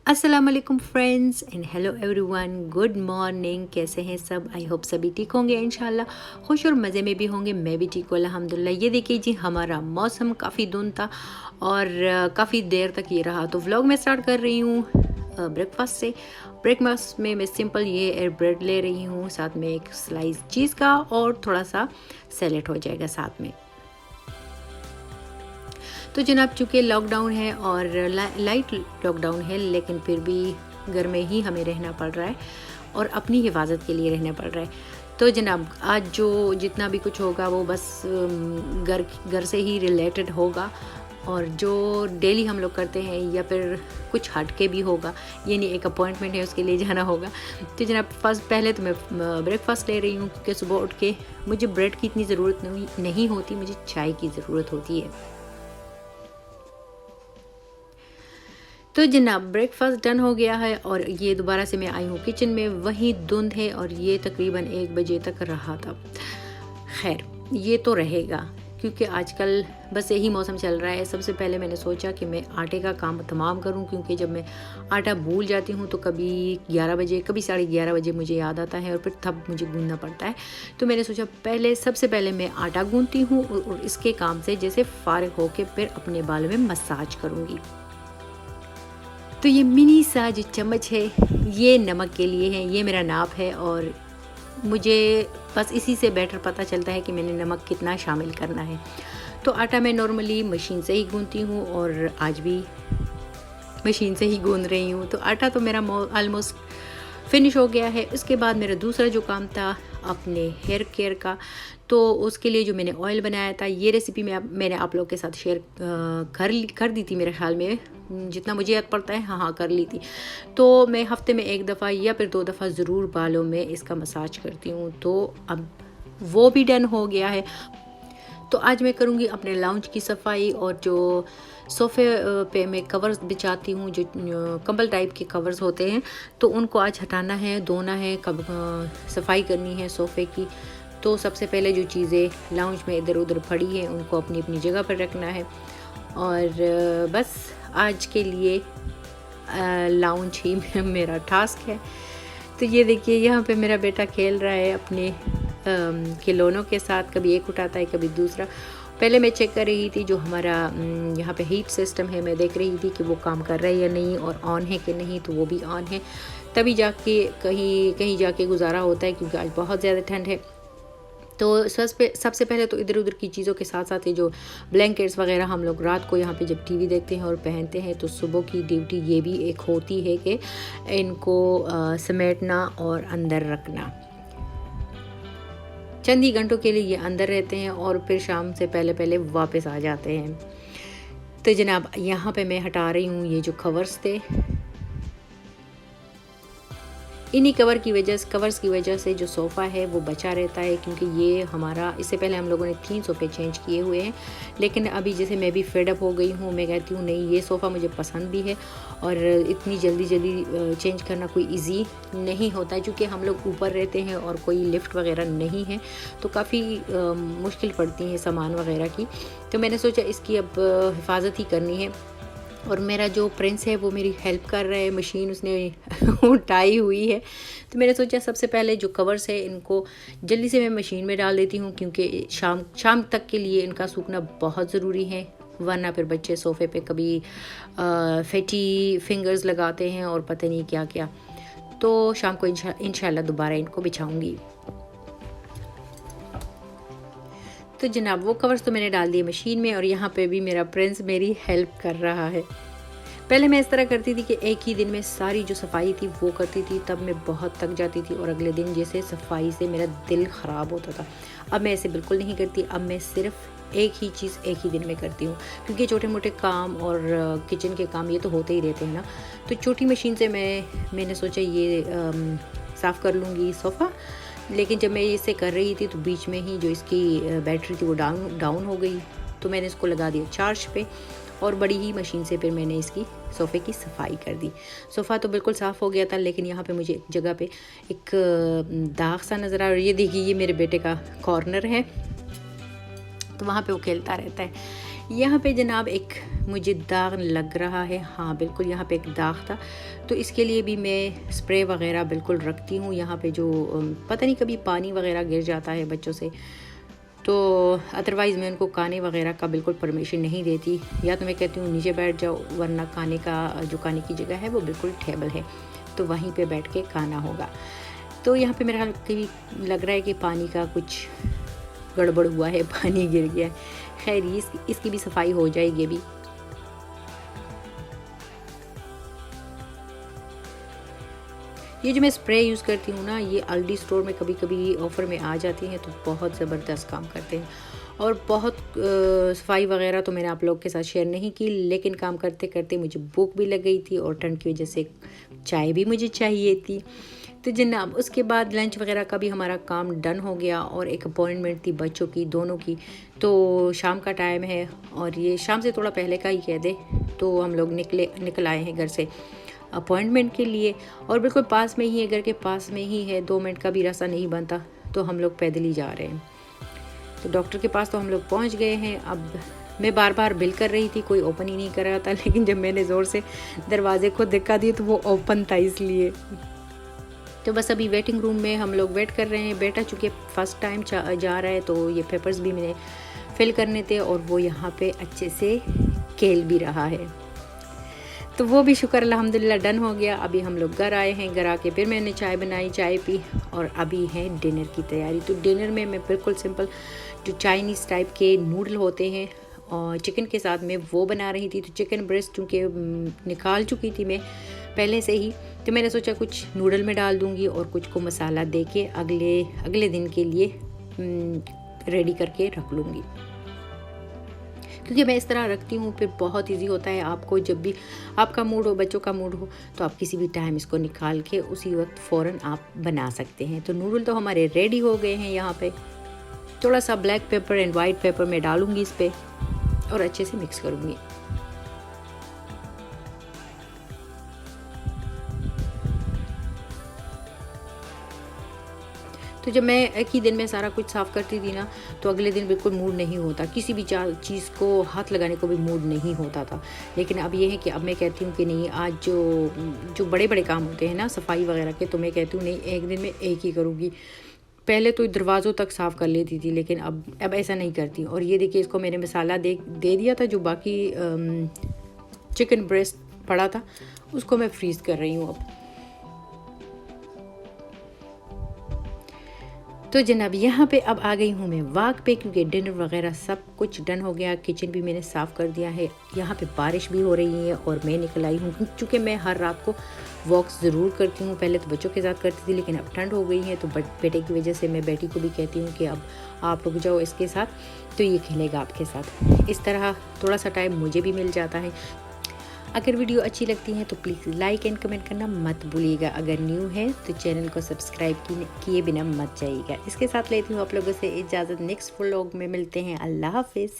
अस्सलाम वालेकुम friends and hello everyone, good morning. कैसे हैं सब? आई होप सभी ठीक होंगे इंशाल्लाह, खुश और मज़े में भी होंगे। मैं भी ठीक हूँ अल्हम्दुलिल्लाह। ये देखिए जी, हमारा मौसम काफ़ी धुंध था और काफ़ी देर तक ये रहा। तो व्लॉग मैं स्टार्ट कर रही हूँ ब्रेकफास्ट से। ब्रेकफास्ट में मैं सिंपल ये एयर ब्रेड ले रही हूँ, साथ में एक स्लाइस चीज़ का और थोड़ा सा सैलेड हो जाएगा साथ में। तो जनाब, चूँकि लॉकडाउन है और लाइट लॉकडाउन है, लेकिन फिर भी घर में ही हमें रहना पड़ रहा है और अपनी हिफाजत के लिए रहना पड़ रहा है। तो जनाब, आज जो जितना भी कुछ होगा वो बस घर से ही रिलेटेड होगा, और जो डेली हम लोग करते हैं या फिर कुछ हट के भी होगा, ये नहीं एक अपॉइंटमेंट है उसके लिए जाना होगा। तो जनाब, पहले तो मैं ब्रेकफास्ट ले रही हूँ, क्योंकि सुबह उठ के मुझे ब्रेड की इतनी ज़रूरत नहीं होती, मुझे चाय की ज़रूरत होती है। तो जनाब, ब्रेकफास्ट डन हो गया है और ये दोबारा से मैं आई हूँ किचन में। वही धुंध है और ये तकरीबन 1 बजे तक रहा था। खैर, ये तो रहेगा क्योंकि आजकल बस यही मौसम चल रहा है। सबसे पहले मैंने सोचा कि मैं आटे का काम तमाम करूं, क्योंकि जब मैं आटा भूल जाती हूं तो कभी 11 बजे, कभी 11:30 बजे मुझे याद आता है और फिर तब मुझे गूंदना पड़ता है। तो मैंने सोचा सबसे पहले मैं आटा गूंदती हूँ और इसके काम से जैसे फारिग होकर फिर अपने बालों में मसाज करूँगी। तो ये मिनी सा जो चम्मच है, ये नमक के लिए है, ये मेरा नाप है और मुझे बस इसी से बेटर पता चलता है कि मैंने नमक कितना शामिल करना है। तो आटा मैं नॉर्मली मशीन से ही गूंदती हूँ और आज भी मशीन से ही गूंद रही हूँ। तो आटा तो मेरा ऑलमोस्ट फिनिश हो गया है। उसके बाद मेरा दूसरा जो काम था अपने हेयर केयर का, तो उसके लिए जो मैंने ऑयल बनाया था, ये रेसिपी मैंने आप लोगों के साथ शेयर कर दी थी मेरे ख्याल में, जितना मुझे याद पड़ता है। हाँ, कर ली थी। तो मैं हफ्ते में 1 दफ़ा या फिर 2 दफ़ा ज़रूर बालों में इसका मसाज करती हूँ। तो अब वो भी डन हो गया है। तो आज मैं करूँगी अपने लाउंज की सफाई, और जो सोफ़े पे मैं कवर्स बिछाती हूँ, जो कंबल टाइप के कवर्स होते हैं, तो उनको आज हटाना है, धोना है, सफाई करनी है सोफ़े की। तो सबसे पहले जो चीज़ें लाउंज में इधर उधर पड़ी हैं उनको अपनी अपनी जगह पर रखना है। और बस आज के लिए लाउंज ही मेरा टास्क है। तो ये देखिए, यहाँ पे मेरा बेटा खेल रहा है अपने खिलौनों के साथ, कभी एक उठाता है कभी दूसरा। पहले मैं चेक कर रही थी जो हमारा यहाँ पे हीट सिस्टम है, मैं देख रही थी कि वो काम कर रहा है या नहीं और ऑन है कि नहीं। तो वो भी ऑन है, तभी जाके कहीं जाके गुजारा होता है, क्योंकि आज बहुत ज़्यादा ठंड है। तो सबसे पहले तो इधर उधर की चीज़ों के साथ साथ ये जो ब्लैंकेट्स वगैरह हम लोग रात को यहाँ पे जब टीवी देखते हैं और पहनते हैं, तो सुबह की ड्यूटी ये भी एक होती है कि इनको समेटना और अंदर रखना। चंद ही घंटों के लिए ये अंदर रहते हैं और फिर शाम से पहले वापस आ जाते हैं। तो जनाब, यहाँ पे मैं हटा रही हूँ ये जो कवर्स थे। इन्हीं कवर्स की वजह से जो सोफ़ा है वो बचा रहता है, क्योंकि ये हमारा, इससे पहले हम लोगों ने 3 सोफ़े चेंज किए हुए हैं। लेकिन अभी जैसे मैं भी फेड अप हो गई हूँ, मैं कहती हूँ नहीं, ये सोफ़ा मुझे पसंद भी है और इतनी जल्दी चेंज करना कोई इजी नहीं होता है, क्योंकि हम लोग ऊपर रहते हैं और कोई लिफ्ट वगैरह नहीं है, तो काफ़ी मुश्किल पड़ती है सामान वगैरह की। तो मैंने सोचा इसकी अब हिफाजत ही करनी है। और मेरा जो प्रिंस है वो मेरी हेल्प कर रहा है, मशीन उसने उठाई हुई है। तो मैंने सोचा सबसे पहले जो कवर्स है इनको जल्दी से मैं मशीन में डाल देती हूँ, क्योंकि शाम तक के लिए इनका सूखना बहुत ज़रूरी है, वरना फिर बच्चे सोफ़े पे कभी फैटी फिंगर्स लगाते हैं और पता नहीं क्या क्या। तो शाम को इंशाल्लाह दोबारा इनको बिछाऊँगी। तो जनाब, वो कवर्स तो मैंने डाल दिए मशीन में और यहाँ पे भी मेरा प्रिंस मेरी हेल्प कर रहा है। पहले मैं इस तरह करती थी कि एक ही दिन में सारी जो सफाई थी वो करती थी, तब मैं बहुत थक जाती थी और अगले दिन जैसे सफाई से मेरा दिल ख़राब होता था। अब मैं ऐसे बिल्कुल नहीं करती। अब मैं सिर्फ एक ही चीज़ एक ही दिन में करती हूँ, क्योंकि छोटे मोटे काम और किचन के काम ये तो होते ही रहते हैं ना। तो छोटी मशीन से मैंने सोचा ये साफ़ कर लूँगी सोफ़ा। लेकिन जब मैं इसे कर रही थी तो बीच में ही जो इसकी बैटरी थी वो डाउन हो गई। तो मैंने इसको लगा दिया चार्ज पे और बड़ी ही मशीन से फिर मैंने इसकी सोफ़े की सफाई कर दी। सोफ़ा तो बिल्कुल साफ़ हो गया था, लेकिन यहाँ पे मुझे एक जगह पे एक दाग सा नज़र आ रहा है। ये देखिए, ये मेरे बेटे का कॉर्नर है, तो वहाँ पे वो खेलता रहता है। यहाँ पे जनाब एक मुझे दाग लग रहा है, हाँ बिल्कुल यहाँ पे एक दाग था, तो इसके लिए भी मैं स्प्रे वगैरह बिल्कुल रखती हूँ। यहाँ पे जो पता नहीं कभी पानी वगैरह गिर जाता है बच्चों से, तो अदरवाइज़ मैं उनको खाने वगैरह का बिल्कुल परमिशन नहीं देती। या तो मैं कहती हूँ नीचे बैठ जाओ, वरना खाने का जो खाने की जगह है वो बिल्कुल टेबल है, तो वहीं पे बैठ के खाना होगा। तो यहाँ पे मेरा कभी लग रहा है कि पानी का कुछ गड़बड़ हुआ है, पानी गिर गया है। खैर इसकी भी सफाई हो जाएगी अभी। ये जो मैं स्प्रे यूज़ करती हूँ ना, ये अल्डी स्टोर में कभी कभी ऑफ़र में आ जाती हैं, तो बहुत ज़बरदस्त काम करते हैं। और बहुत सफाई वगैरह तो मैंने आप लोग के साथ शेयर नहीं की, लेकिन काम करते करते मुझे भूख भी लग गई थी और ठंड की वजह से चाय भी मुझे चाहिए थी। तो जनाब उसके बाद लंच वगैरह का भी हमारा काम डन हो गया और एक अपॉइंटमेंट थी बच्चों की दोनों की। तो शाम का टाइम है और ये शाम से थोड़ा पहले का ही कह दे, तो हम लोग निकल आए हैं घर से अपॉइंटमेंट के लिए। और बिल्कुल पास में ही है, घर के पास में ही है, 2 मिनट का भी रास्ता नहीं बनता, तो हम लोग पैदल ही जा रहे हैं। तो डॉक्टर के पास तो हम लोग पहुंच गए हैं। अब मैं बार बार बिल कर रही थी, कोई ओपन ही नहीं कर रहा था, लेकिन जब मैंने ज़ोर से दरवाजे को धक्का दिया तो वो ओपन था इसलिए। तो बस अभी वेटिंग रूम में हम लोग वेट कर रहे हैं। बेटा चूँकि फ़र्स्ट टाइम जा रहा है, तो ये पेपर्स भी मैंने फिल करने थे और वो यहाँ पे अच्छे से खेल भी रहा है, तो वो भी शुक्र अल्हम्दुलिल्लाह डन हो गया। अभी हम लोग घर आए हैं, घर आके फिर मैंने चाय बनाई, चाय पी और अभी है डिनर की तैयारी। तो डिनर में मैं बिल्कुल सिंपल जो चाइनीज़ टाइप के नूडल होते हैं और चिकन के साथ में वो बना रही थी। तो चिकन ब्रेस्ट चूँकि निकाल चुकी थी मैं पहले से ही, तो मैंने सोचा कुछ नूडल में डाल दूँगी और कुछ को मसाला दे के अगले दिन के लिए रेडी करके रख लूँगी, क्योंकि मैं इस तरह रखती हूँ फिर बहुत इजी होता है। आपको जब भी आपका मूड हो, बच्चों का मूड हो, तो आप किसी भी टाइम इसको निकाल के उसी वक्त फ़ौरन आप बना सकते हैं। तो नूडल तो हमारे रेडी हो गए हैं। यहाँ पे थोड़ा सा black pepper and white paper मैं डालूँगी इस पर और अच्छे से मिक्स करूँगी। तो जब मैं एक ही दिन में सारा कुछ साफ़ करती थी ना, तो अगले दिन बिल्कुल मूड नहीं होता, किसी भी चीज़ को हाथ लगाने को भी मूड नहीं होता था। लेकिन अब ये है कि अब मैं कहती हूँ कि नहीं, आज जो बड़े बड़े काम होते हैं ना सफाई वगैरह के, तो मैं कहती हूँ नहीं, एक दिन में एक ही करूँगी। पहले तो दरवाज़ों तक साफ़ कर लेती थी, लेकिन अब ऐसा नहीं करती। और ये देखिए, इसको मैंने मसाला दे दिया था, जो बाकी चिकन ब्रेस्ट पड़ा था उसको मैं फ्रीज़ कर रही हूँ अब। तो जनाब यहाँ पे अब आ गई हूँ मैं वाक पे, क्योंकि डिनर वगैरह सब कुछ डन हो गया। किचन भी मैंने साफ़ कर दिया है। यहाँ पे बारिश भी हो रही है और मैं निकल आई हूँ, क्योंकि मैं हर रात को वॉक्स ज़रूर करती हूँ। पहले तो बच्चों के साथ करती थी, लेकिन अब ठंड हो गई है, तो बेटे की वजह से मैं बेटी को भी कहती हूँ कि अब आप रुक जाओ इसके साथ, तो ये खेलेगा आपके साथ। इस तरह थोड़ा सा टाइम मुझे भी मिल जाता है। अगर वीडियो अच्छी लगती है तो प्लीज़ लाइक एंड कमेंट करना मत भूलिएगा। अगर न्यू है तो चैनल को सब्सक्राइब किए बिना मत जाइएगा। इसके साथ लेती हूँ आप लोगों से इजाज़त। नेक्स्ट व्लॉग में मिलते हैं। अल्लाह हाफिज़।